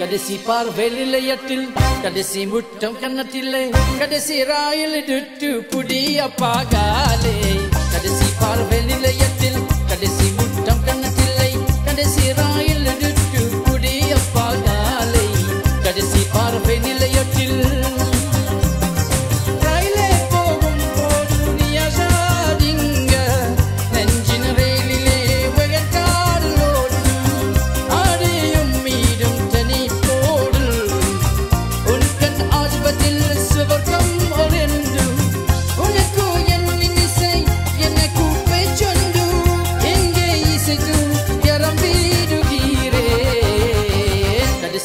கடைசி பார்வை நிலையத்தில் கடைசி முட்டம் கன்னத்திலே கடைசி ராயில் துட்டு புடிய பாகாலே கடைசி பார்வை நிலையத்தில் கடைசி முட்டம் கன்னத்திலே கடைசி ராயில் துட்டு புடிய பாகாலே கடைசி பார்வை நிலையத்தில்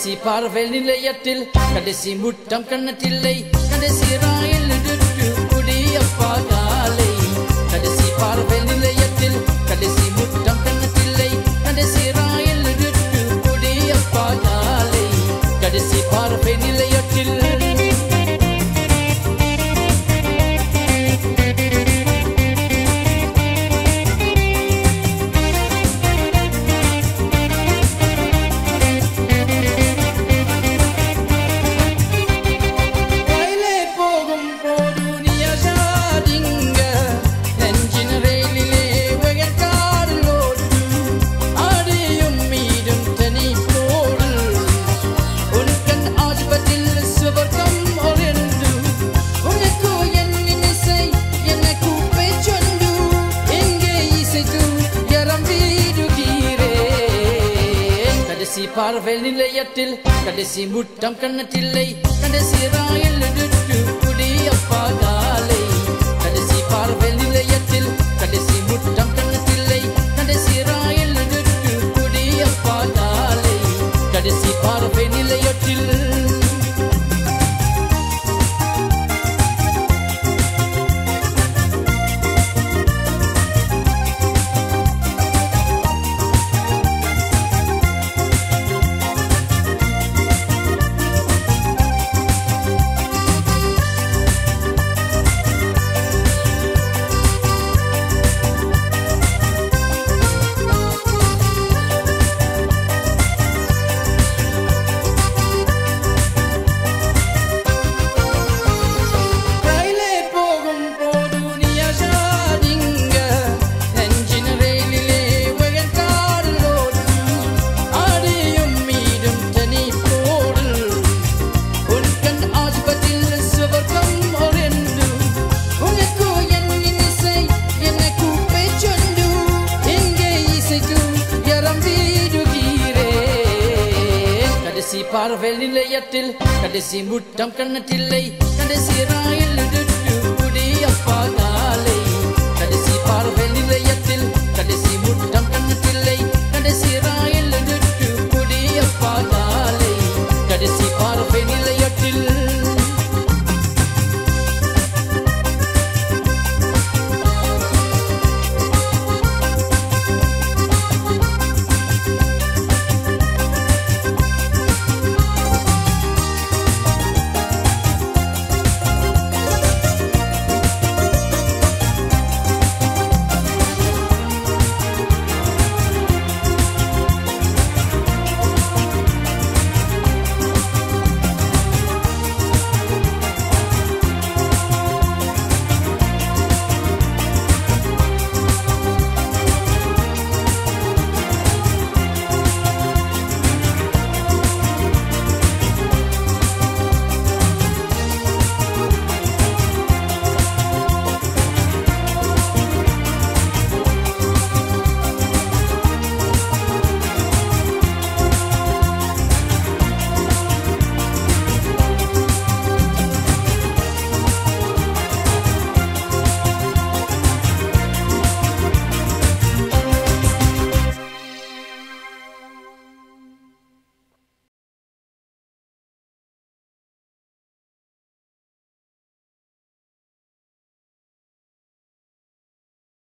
கடைசி பார்வை நிலையத்தில் கடைசி முட்டம் கன்னத்தில்லை கடைசி ராயில் துட்டு புடிய பாகாலை கடைசி பார்வை நிலையத்தில் கடைசி முட்டம் கன்னத்தில்லை கடைசி ராயில் துட்டு புடிய பாகாலை கடைசி பார்வை நிலையத்தில் கடைசி பார்வை நிலையத்தில் கடைசி முட்டம் கன்னத்தில்லை கடைசி ராயில் துட்டு புடிய பாகாலை கடைசி பார்வை நிலையத்தில் கடைசி முட்டம் கன்னத்தில்லை கடைசி ராயில் துட்டு புடிய பாகாலை கடைசி பார்வை நிலையத்தில் கடைசி பார்வை நிலையத்தில் கடைசி முட்டம் கன்னத்தில்லை கடைசி ராயில் துட்டு புடிய பாகாலை கடைசி பார்வை நிலையத்தில் கடைசி முட்டம்